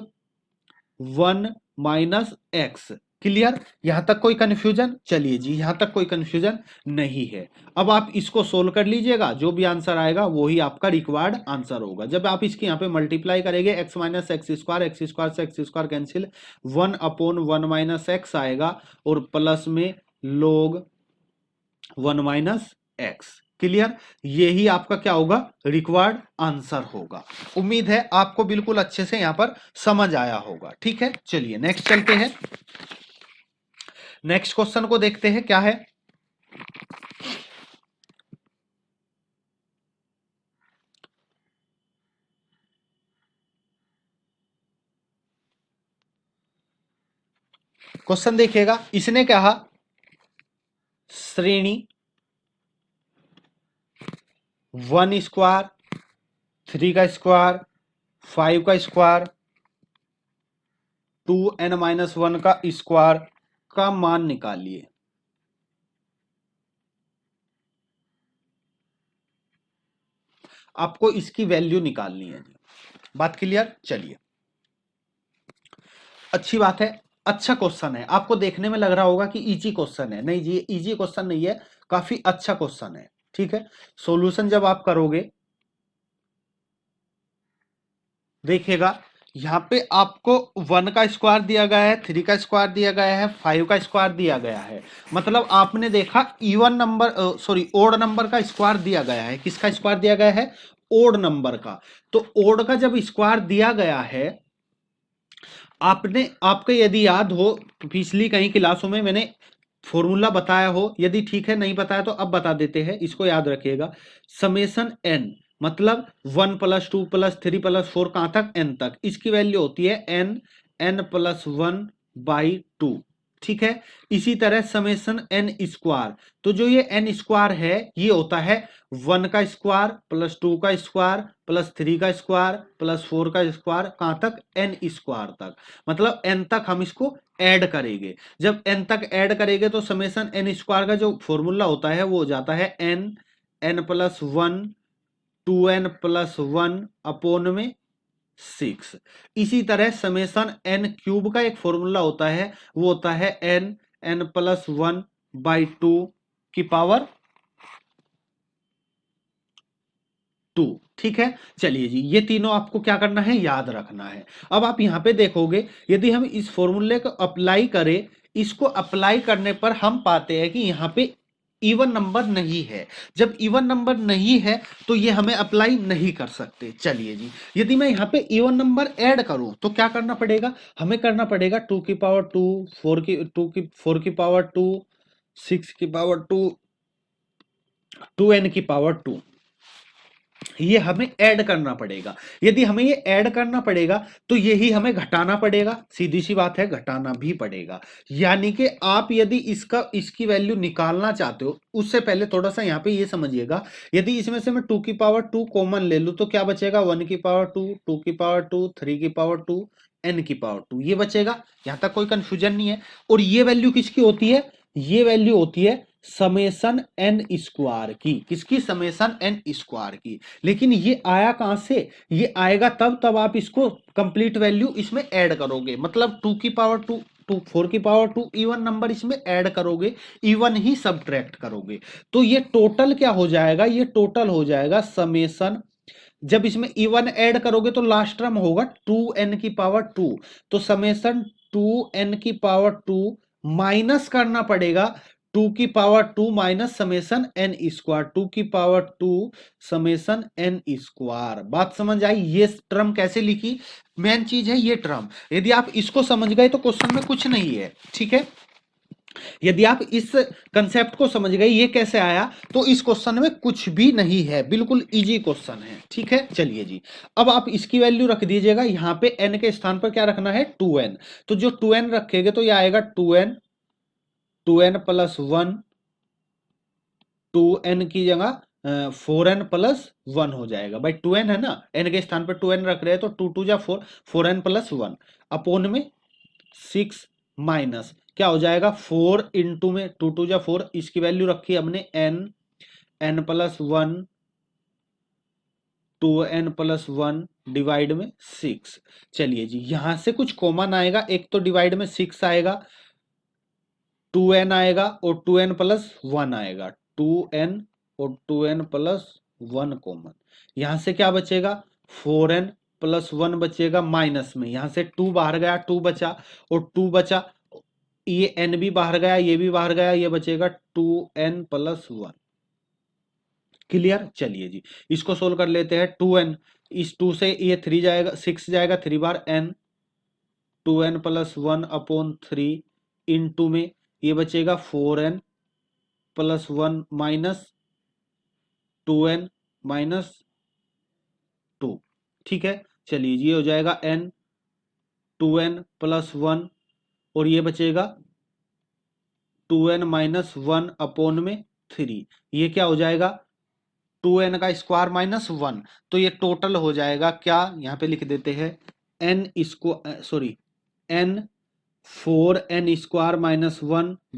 1 माइनस एक्स। क्लियर, यहां तक कोई कंफ्यूजन, चलिए जी यहां तक कोई कंफ्यूजन नहीं है। अब आप इसको सोल्व कर लीजिएगा, जो भी आंसर आएगा वही आपका रिक्वायर्ड आंसर होगा। जब आप इसके यहां पे मल्टीप्लाई करेंगे, एक्स माइनस एक्स स्क्वायर से x square cancel, 1 upon 1 minus x आएगा, और प्लस में लोग 1 माइनस एक्स। क्लियर, यही आपका क्या होगा, रिक्वायर्ड आंसर होगा। उम्मीद है आपको बिल्कुल अच्छे से यहां पर समझ आया होगा। ठीक है, चलिए नेक्स्ट चलते हैं, नेक्स्ट क्वेश्चन को देखते हैं क्या है। क्वेश्चन देखिएगा, इसने कहा श्रेणी 1 स्क्वायर, 3 का स्क्वायर, 5 का स्क्वायर, 2n-1 का स्क्वायर का मान निकालिए। आपको इसकी वैल्यू निकालनी है। बात क्लियर, चलिए अच्छी बात है, अच्छा क्वेश्चन है। आपको देखने में लग रहा होगा कि इजी क्वेश्चन है, नहीं जी ये इजी क्वेश्चन नहीं है, काफी अच्छा क्वेश्चन है। ठीक है, सॉल्यूशन जब आप करोगे देखिएगा, यहां पे आपको 1 का स्क्वायर दिया गया है, 3 का स्क्वायर दिया गया है, 5 का स्क्वायर दिया गया है। मतलब आपने देखा even number sorry odd number का स्क्वायर दिया गया है। किसका स्क्वायर दिया गया है, ओड नंबर का। तो ओड का जब स्क्वायर दिया गया है, आपने आपके यदि याद हो पिछली कहीं क्लासों में मैंने फॉर्मूला बताया हो, यदि ठीक है नहीं बताया तो अब बता देते हैं, इसको याद रखिएगा। समेशन एन मतलब 1 प्लस 2 प्लस 3 प्लस 4 कहां तक, एन तक। इसकी वैल्यू होती है एन, एन प्लस 1 बाई 2। ठीक है, इसी तरह समेशन एन स्क्वायर, तो जो ये एन स्क्वायर है ये होता है 1 का स्क्वायर प्लस 2 का स्क्वायर प्लस 3 का स्क्वायर प्लस 4 का स्क्वायर कहां तक, एन स्क्वायर तक। मतलब एन तक हम इसको ऐड करेंगे। जब एन तक ऐड करेंगे तो समेशन एन स्क्वायर का जो फॉर्मूला होता है वो हो जाता है n, n plus 1, 2n plus 1 upon में 6। इसी तरह समेशन एन क्यूब का एक फॉर्मूला होता है, वो होता है एन, एन प्लस 1 बाई 2 की पावर 2। ठीक है, चलिए जी ये तीनों आपको क्या करना है, याद रखना है। अब आप यहां पे देखोगे, यदि हम इस फॉर्मूले को अप्लाई करें, इसको अप्लाई करने पर हम पाते हैं कि यहां पे इवन नंबर नहीं है। जब इवन नंबर नहीं है तो ये हमें अप्लाई नहीं कर सकते। चलिए जी, यदि मैं यहां पे इवन नंबर ऐड करूं तो क्या करना पड़ेगा, हमें करना पड़ेगा 2 की पावर 2, 4 की पावर 2, 6 की पावर 2, 2n की पावर 2, ये हमें ऐड करना पड़ेगा। यदि हमें ये ऐड करना पड़ेगा तो यही हमें घटाना पड़ेगा, सीधी सी बात है, घटाना भी पड़ेगा। यानी कि आप यदि इसकी वैल्यू निकालना चाहते हो, उससे पहले थोड़ा सा यहां पे ये समझिएगा, यदि इसमें से मैं 2 की पावर 2 कॉमन ले लूं तो क्या बचेगा, 1 की पावर 2, 2 की पावर 2, 3 की पावर 2, n की पावर 2, ये बचेगा। यहां तक कोई कंफ्यूजन नहीं है। और ये वैल्यू किसकी होती है, ये वैल्यू होती है समेशन एन स्क्वायर की। किसकी, समेशन एन स्क्वायर की। लेकिन ये आया कहां से, ये आएगा तब आप इसको कंप्लीट वैल्यू इसमें ऐड करोगे। मतलब 2 की पावर 2, 4 की पावर 2 इवन नंबर इसमें ऐड करोगे, इवन ही सबट्रैक्ट करोगे। तो ये टोटल क्या हो जाएगा, ये टोटल हो जाएगा समेशन जब इसमें इवन ऐड करोगे तो लास्ट टर्म होगा 2n⁻²। तो समेसन 2n⁻² माइनस करना पड़ेगा 2⁻² minus summation n², 2⁻² summation n²। बात समझ आई? ये टर्म कैसे लिखी, मेन चीज है ये टर्म। यदि आप इसको समझ गए तो क्वेश्चन में कुछ नहीं है, ठीक है। यदि आप इस कंसेप्ट को समझ गए ये कैसे आया, तो इस क्वेश्चन में कुछ भी नहीं है, बिल्कुल इजी क्वेश्चन है, ठीक है। चलिए जी, अब आप इसकी वैल्यू रख दीजिएगा, यहां पे n के स्थान पर क्या रखना है 2n। तो जो 2n रखेंगे तो ये आएगा 2n, 2n+1, 2n की जगह 4n+1 हो जाएगा भाई। 2n है ना, n के स्थान पर 2n रख रहे हैं तो 2 2 जा 4, 4n+1 अपोन में 6 माइनस क्या हो जाएगा 4 इंटू में 2 2 जा 4, इसकी वैल्यू रखी हमने n+1, 2n+1 डिवाइड में 6। चलिए जी, यहां से कुछ कॉमन आएगा, एक तो डिवाइड में 6 आएगा, 2n आएगा और 2n+1 आएगा, 2n और 2n+1 कॉमन। यहां से क्या बचेगा 4n+1 बचेगा माइनस में, यहां से 2 बाहर गया 2 बचा और 2 बचा, ये n भी बाहर गया ये भी बाहर गया, ये बचेगा 2n+1। क्लियर? चलिए जी, इसको सोल्व कर लेते हैं। 2n, इस 2 से ये 3 जाएगा, 6 जाएगा 3 बार n, 2n+1 अपॉन 3 इंटू में ये बचेगा 4n+1 माइनस 2n-2, ठीक है। चलिए जी, ये हो जाएगा n, 2n+1 और ये बचेगा 2n-1 अपॉन में 3, ये क्या हो जाएगा 2n का स्क्वायर माइनस 1। तो ये टोटल हो जाएगा क्या, यहां पे लिख देते हैं n सॉरी n 4n² -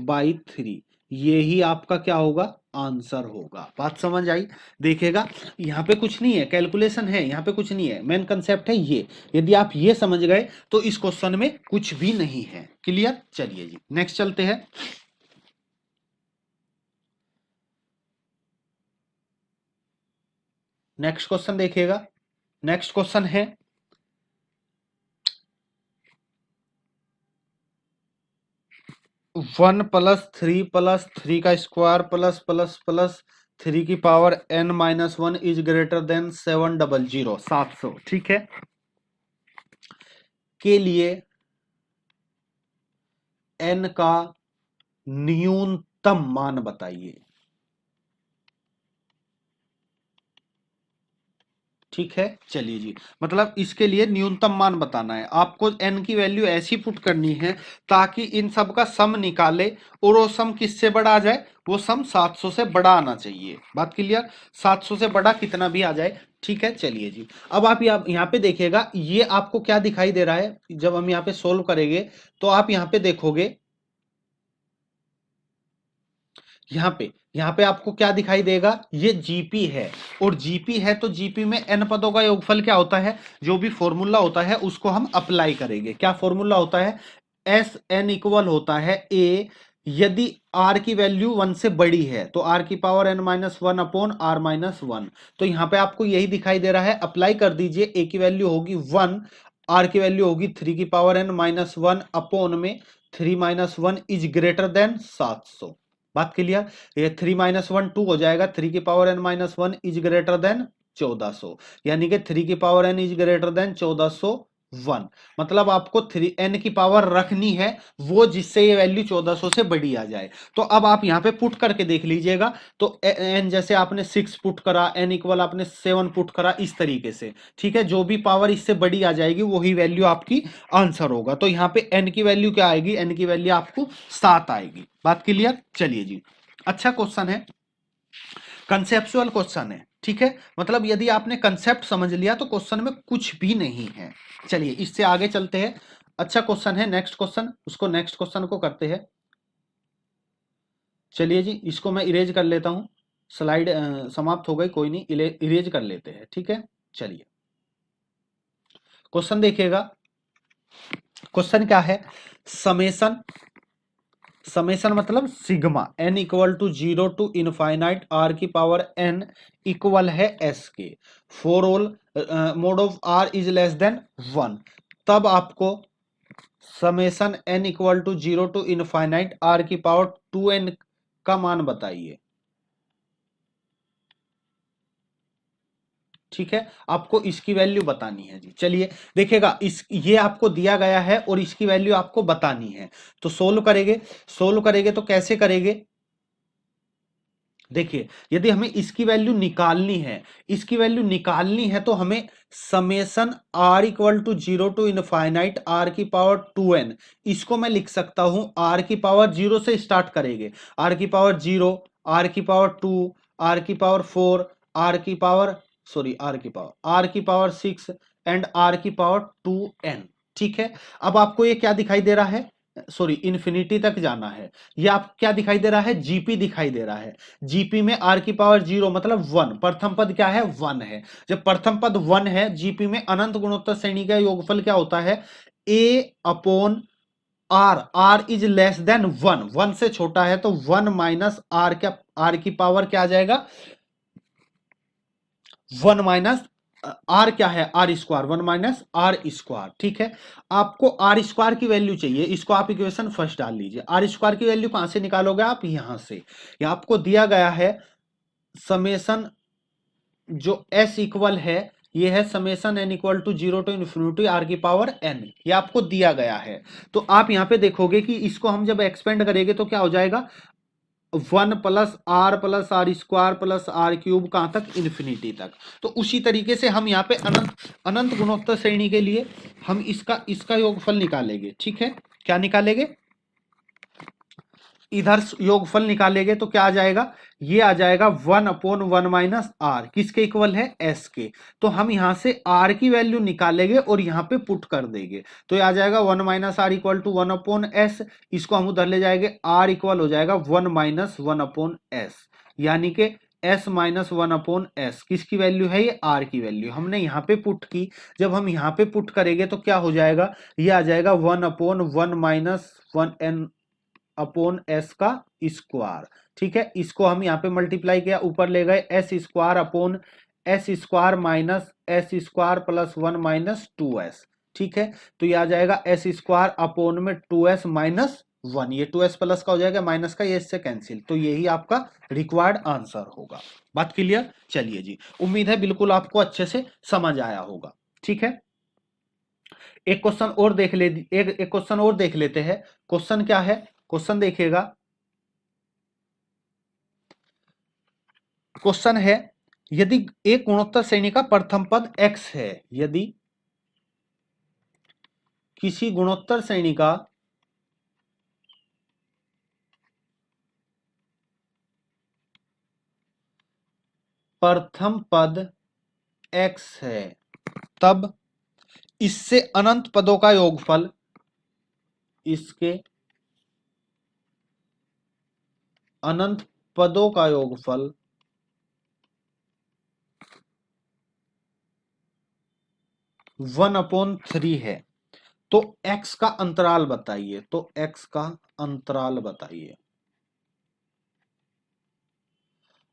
1/3, ये ही आपका क्या होगा आंसर होगा। बात समझ आई? देखेगा यहाँ पे कुछ नहीं है, कैलकुलेशन है, यहाँ पे कुछ नहीं है, मेन कंसेप्ट है ये। यदि आप ये समझ गए तो इस क्वेश्चन में कुछ भी नहीं है। क्लियर? चलिए जी, नेक्स्ट चलते हैं। नेक्स्ट क्वेश्चन देखिएगा। नेक्स्ट क्वेश्चन है 1 + 3 + 3 का स्क्वायर प्लस प्लस प्लस 3 की power n-1 is greater then 700, 700, ठीक है। के लिए n का न्यूनतम मान बताइए, ठीक है। चलिए जी, मतलब इसके लिए न्यूनतम मान बताना है आपको, n की वैल्यू ऐसी पुट करनी है ताकि इन सब का सम निकाले और वो सम किससे बड़ा आ जाए, वो सम 700 से बड़ा आना चाहिए। बात क्लियर? 700 से बड़ा कितना भी आ जाए, ठीक है। चलिए जी, अब आप यहाँ पे देखिएगा, ये आपको क्या दिखाई दे रहा है, जब हम यहाँ पे सोल्व करेंगे तो आप यहाँ पे देखोगे, यहाँ पे आपको क्या दिखाई देगा, ये जीपी है, और जीपी है तो जीपी में n पदों का योगफल क्या होता है, जो भी फॉर्मूला होता है उसको हम अप्लाई करेंगे। क्या फॉर्मूला होता है, एस एन इक्वल होता है ए, यदि r की वैल्यू 1 से बड़ी है तो r की पावर n-1 अपॉन r-1। तो यहाँ पे आपको यही दिखाई दे रहा है, अप्लाई कर दीजिए, a की वैल्यू होगी 1, r की वैल्यू होगी 3 की पावर n-1 अपॉन में 3-1 इज ग्रेटर देन 700। बात क्लियर? ये 3-1 2 हो जाएगा, 3 की power n-1 is greater then 1400, यानी कि 3 की power n is greater then 1401। मतलब आपको 3n की पावर रखनी है वो जिससे ये वैल्यू 1400 से बड़ी आ जाए। तो अब आप यहाँ पे पुट करके देख लीजिएगा, तो n जैसे आपने 6 पुट करा, n इक्वल आपने 7 पुट करा, इस तरीके से, ठीक है। जो भी पावर इससे बड़ी आ जाएगी वही वैल्यू आपकी आंसर होगा। तो यहाँ पे n की वैल्यू क्या आएगी, n की वैल्यू आपको 7 आएगी। बात क्लियर? चलिए जी, अच्छा क्वेश्चन है, कंसेप्चुअल क्वेश्चन है, ठीक है। मतलब यदि आपने कंसेप्ट समझ लिया तो क्वेश्चन में कुछ भी नहीं है। चलिए इससे आगे चलते हैं, अच्छा क्वेश्चन है नेक्स्ट क्वेश्चन, उसको नेक्स्ट क्वेश्चन को करते हैं। चलिए जी, इसको मैं इरेज कर लेता हूं, स्लाइड समाप्त हो गई, कोई नहीं, इरेज कर लेते हैं, ठीक है। चलिए क्वेश्चन देखिएगा, क्वेश्चन क्या है, समेसन समेशन मतलब sigma n equal to 0 to infinite r की पावर n इक्वल है s के, for all mod of r is less than 1, तब आपको summation n equal to 0 to infinite r की पावर 2n का मान बताइए। ठीक है, आपको इसकी वैल्यू बतानी है जी। चलिए देखिएगा, ये आपको दिया गया है और इसकी वैल्यू आपको बतानी है, तो सोल्व करेंगे तो कैसे करेंगे? देखिए, यदि हमें इसकी वैल्यू निकालनी है तो हमें summation r equal to 0 to infinite r की पावर 2n, इसको मैं लिख सकता हूं r की पावर 0 से स्टार्ट करेंगे, r की पावर 0, r की पावर 2, r की पावर 4, r की पावर r की पावर 6 एंड r की पावर 2n। ठीक है, अब आपको ये क्या दिखाई दे रहा है? सॉरी, इन्फिनिटी तक जाना है। ये आप क्या दिखाई दे रहा है? जीपी दिखाई दे रहा है। जीपी में आर की पावर 0 मतलब 1, प्रथम पद क्या है? 1 है। जब प्रथम पद 1 है, जीपी में अनंत गुणोत्तर श्रेणी का योगफल क्या होता है? A upon r, r is less than 1, 1 से छोटा है तो 1 माइनस आर, क्या आर की पावर क्या आ जाएगा? 1 माइनस आर क्या है? R square, 1 minus r square. ठीक है, आपको आर स्क्वायर की वैल्यू चाहिए, इसको आप इक्वेशन फर्स्ट डाल लीजिए। आर स्क्वायर की वैल्यू कहां से निकालोगे आप? यहां से। यह आपको दिया गया है समेशन, जो एस इक्वल है, ये है summation n equal to 0 to infinity r की पावर एन, ये आपको दिया गया है। तो आप यहां पे देखोगे कि इसको हम जब एक्सपेंड करेंगे तो क्या हो जाएगा? 1 plus r square plus r cube, कहां तक? इन्फिनिटी तक। तो उसी तरीके से हम यहाँ पे अनंत गुणोत्तर श्रेणी के लिए हम इसका योगफल निकालेंगे। ठीक है, क्या निकालेंगे? इधर योगफल निकालेंगे तो क्या आ जाएगा? ये आ जाएगा 1 अपॉन 1 माइनस आर, किसके इक्वल है? एस के। तो हम यहां से आर की वैल्यू निकालेंगे और यहां पे पुट कर देंगे, तो ये आ जाएगा 1 minus r equal to 1 upon s. इसको हम उधर ले जाएंगे, आर इक्वल हो जाएगा 1 माइनस 1 अपॉन एस, यानी कि एस माइनस 1 अपॉन एस, किसकी वैल्यू है? ये आर की वैल्यू हमने यहाँ पे पुट की। जब हम यहाँ पे पुट करेंगे तो क्या हो जाएगा? ये आ जाएगा 1 upon 1 minus 1 n upon s का स्क्वायर। ठीक है, इसको हम यहाँ पे मल्टीप्लाई किया, ऊपर ले गए S square upon S square minus S square plus 1 minus 2s। ठीक है, तो ये आ जाएगा एस स्क्वायर अपॉन में 2s माइनस 1, ये 2s प्लस का हो जाएगा, माइनस का ये इससे कैंसिल, तो यही आपका रिक्वायर्ड आंसर होगा। बात क्लियर? चलिए जी, उम्मीद है बिल्कुल आपको अच्छे से समझ आया होगा। ठीक है, एक क्वेश्चन और एक क्वेश्चन और देख लेते हैं। क्वेश्चन क्या है? क्वेश्चन देखिएगा, क्वेश्चन है, यदि एक गुणोत्तर श्रेणी का प्रथम पद x है, यदि किसी गुणोत्तर श्रेणी का प्रथम पद x है, तब इससे अनंत पदों का योगफल, इसके अनंत पदों का योगफल 1/3 है। तो x का अंतराल बताइए, तो x का अंतराल बताइए।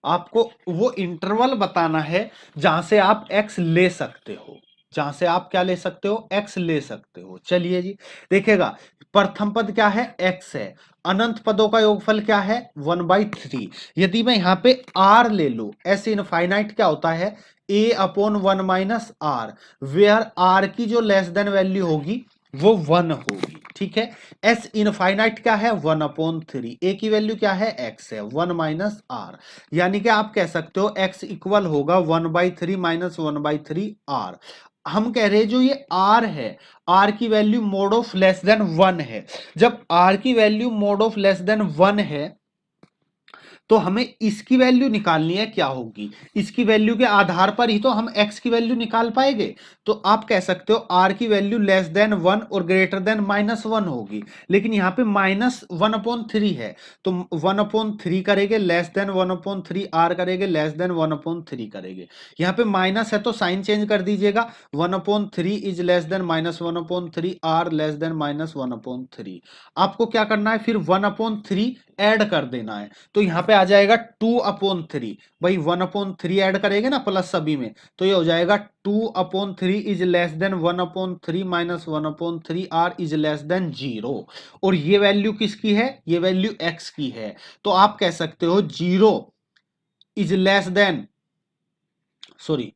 आपको वो इंटरवल बताना है जहां से आप x ले सकते हो, जहां से आप क्या ले सकते हो? x ले सकते हो। चलिए जी, देखिएगा, प्रथम पद क्या है? x है। अनंत पदों का योगफल क्या है? 1/3। यदि मैं यहां पे r ले लू, s इनफाइनाइट क्या होता है? a upon 1 minus r, where r की जो लेस देन वैल्यू होगी वो 1 होगी। ठीक है, s इनफाइनाइट क्या है? 1/3। a की वैल्यू क्या है? x है, 1 माइनस आर, यानी कि आप कह सकते हो x इक्वल होगा 1/3 माइनस 1/3 r। हम कह रहे हैं जो ये r है, r की value mode of less than 1 है। जब r की value mode of less than 1 है तो हमें इसकी वैल्यू निकालनी है, क्या होगी, इसकी वैल्यू के आधार पर ही तो हम x की वैल्यू निकाल पाएंगे। तो आप कह सकते हो r की वैल्यू लेस देन 1 और ग्रेटर देन -1 होगी, लेकिन यहाँ पे -1/3 है, तो 1/3 करेंगे, लेस देन 1/3, r करेंगे लेस देन 1/3 करेंगे। यहाँ पे माइनस है तो साइन चेंज कर दीजिएगा, 1/3 is less then -1/3, r less than -1/3। आपको क्या करना है, फिर 1/3 ऐड कर देना है, तो यहाँ पे आ जाएगा 2/3। भाई 1/3 ऐड करेंगे ना प्लस सभी में, तो ये हो जाएगा 2/3 is less then 1/3 -1/3, r is less then 0। और ये वैल्यू किसकी है, ये वैल्यू x की है। तो आप कह सकते हो 0 इज लेस देन, सॉरी,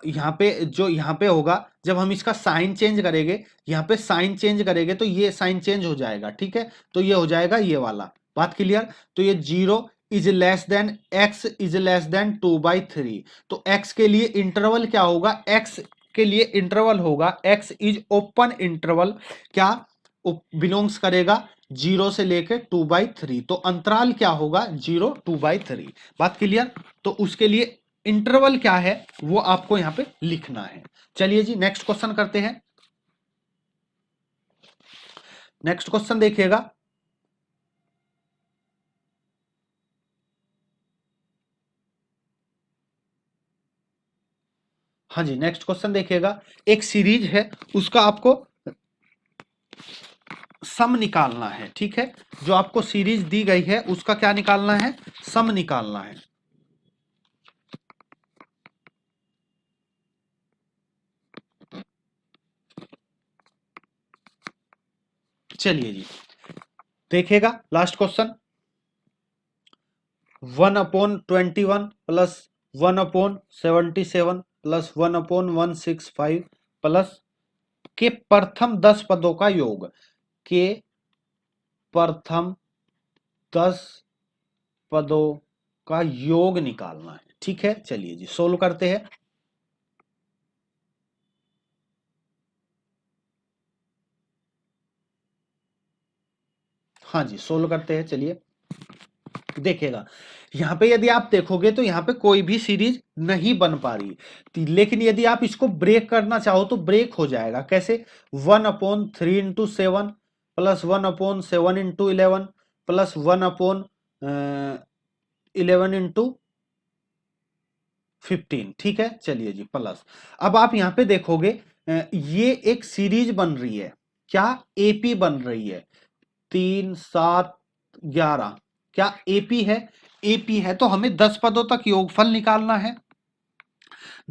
यहाँ पे जो यहाँ पे होगा, जब हम इसका साइन चेंज करेंगे, यहाँ पे साइन चेंज करेंगे तो ये साइन चेंज हो जाएगा, ठीक है, तो ये हो जाएगा ये वाला, बात क्लियर। तो ये 0 is less then x is less then 2/3। तो x के लिए इंटरवल क्या होगा, x के लिए इंटरवल होगा x इज ओपन इंटरवल, क्या बिलोंग्स करेगा 0 से लेके 2/3। तो अंतराल क्या होगा, 0 2/3, बात क्लियर। तो उसके लिए इंटरवल क्या है वो आपको यहां पे लिखना है। चलिए जी नेक्स्ट क्वेश्चन करते हैं। नेक्स्ट क्वेश्चन देखिएगा, हाँ जी नेक्स्ट क्वेश्चन देखिएगा, एक सीरीज है उसका आपको सम निकालना है, ठीक है, जो आपको सीरीज दी गई है उसका क्या निकालना है, सम निकालना है। चलिए जी देखिएगा last question, 1/21 plus 1/77 plus 1/165 plus के प्रथम 10 पदों का योग, के प्रथम 10 पदों का योग निकालना है, ठीक है। चलिए जी सोल्व करते हैं। हाँ जी सोल्व करते हैं, चलिए देखिएगा, यहां पे यदि आप देखोगे तो यहां पे कोई भी सीरीज नहीं बन पा रही, लेकिन यदि आप इसको ब्रेक करना चाहो तो ब्रेक हो जाएगा, कैसे, 1/3 into 7 plus 1/7 into 11 plus 1/11 into 15, ठीक है। चलिए जी प्लस, अब आप यहां पे देखोगे ये एक सीरीज बन रही है, क्या, एपी बन रही है, 3 7 11, क्या एपी है, एपी है, तो हमें 10 पदों तक योगफल निकालना है।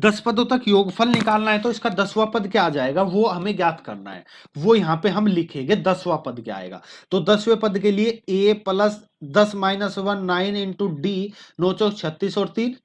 10 पदों तक योगफल निकालना है तो इसका 10वां पद क्या आ जाएगा वो हमें ज्ञात करना है, वो यहां पे हम लिखेंगे 10वां पद क्या आएगा। तो 10वें पद के लिए a प्लस 10-1 9 इंटू डी, 9 चौक 36 और 3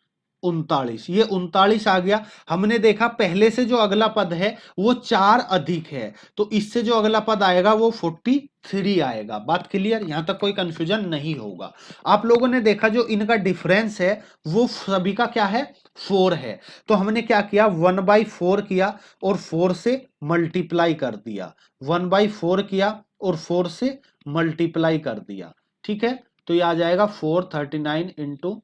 39, ये 39 आ गया। हमने देखा पहले से जो अगला पद है वो 4 अधिक है, तो इससे जो अगला पद आएगा वो 43 आएगा, बात क्लियर, यहां तक कोई कंफ्यूजन नहीं होगा। आप लोगों ने देखा जो इनका डिफरेंस है वो सभी का क्या है, 4 है, तो हमने क्या किया, 1/4 किया और 4 से मल्टीप्लाई कर दिया, 1/4 किया और 4 से मल्टीप्लाई कर दिया, ठीक है। तो ये आ जाएगा 439 इंटू,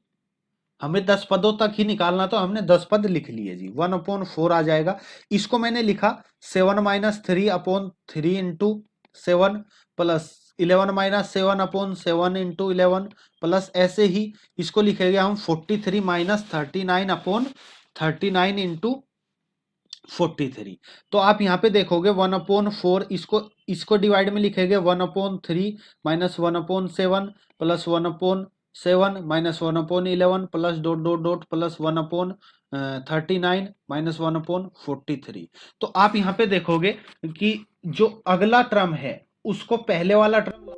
हमें 10 पदों तक ही निकालना, तो हमने 10 पद लिख लिए जी, 1/4 आ जाएगा। इसको मैंने लिखा 7-3/3 इंटू 7 प्लस 11-7/7 इंटू 11 प्लस, ऐसे ही इसको लिखेंगे हम 43-39/39 इंटू 43। तो आप यहाँ पे देखोगे 1/4, इसको डिवाइड में लिखेंगे 1/3 minus 1/7 plus 1/7 minus 1/11 plus dot dot dot plus 1/39 minus 1/43। तो आप यहाँ पे देखोगे कि जो अगला टर्म है उसको पहले वाला टर्म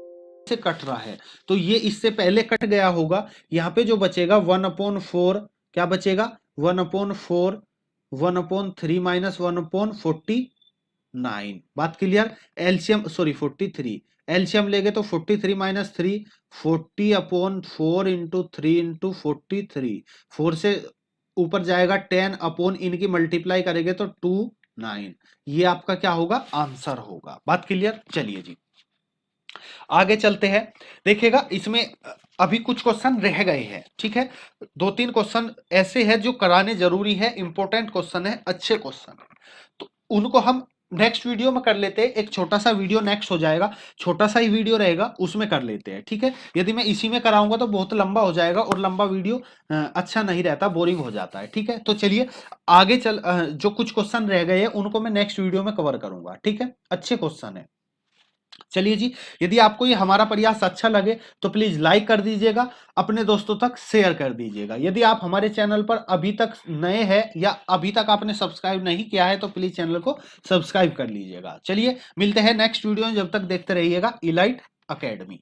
से कट रहा है, तो ये इससे पहले कट गया होगा। यहाँ पे जो बचेगा 1/4, क्या बचेगा, 1/4, 1/3 माइनस 1/49, बात क्लियर। एलसीएम सॉरी 43, एलसीएम लेंगे तो 43 माइनस 3, 40/4 इंटू 3 इंटू 43, 4 से ऊपर जाएगा 10 अपॉन इनकी मल्टीप्लाई करेंगे तो 29, ये आपका क्या होगा, आंसर होगा, बात क्लियर। चलिए जी आगे चलते हैं। देखिएगा इसमें अभी कुछ क्वेश्चन रह गए हैं, ठीक है। दो तीन क्वेश्चन ऐसे हैं जो कराने जरूरी है, इंपॉर्टेंट क्वेश्चन है, अच्छे क्वेश्चन है, तो उनको हम नेक्स्ट वीडियो में कर लेते हैं। एक छोटा सा वीडियो नेक्स्ट हो जाएगा, छोटा सा ही वीडियो रहेगा, उसमें कर लेते हैं, ठीक है। यदि मैं इसी में कराऊंगा तो बहुत लंबा हो जाएगा, और लंबा वीडियो अच्छा नहीं रहता, बोरिंग हो जाता है, ठीक है। तो चलिए आगे जो कुछ क्वेश्चन रह गए हैं उनको मैं नेक्स्ट वीडियो में कवर करूंगा, ठीक है। अच्छे क्वेश्चन है। चलिए जी, यदि आपको ये हमारा प्रयास अच्छा लगे तो प्लीज लाइक कर दीजिएगा, अपने दोस्तों तक शेयर कर दीजिएगा। यदि आप हमारे चैनल पर अभी तक नए हैं या अभी तक आपने सब्सक्राइब नहीं किया है तो प्लीज चैनल को सब्सक्राइब कर लीजिएगा। चलिए मिलते हैं नेक्स्ट वीडियो में, जब तक देखते रहिएगा इलाइट अकेडमी।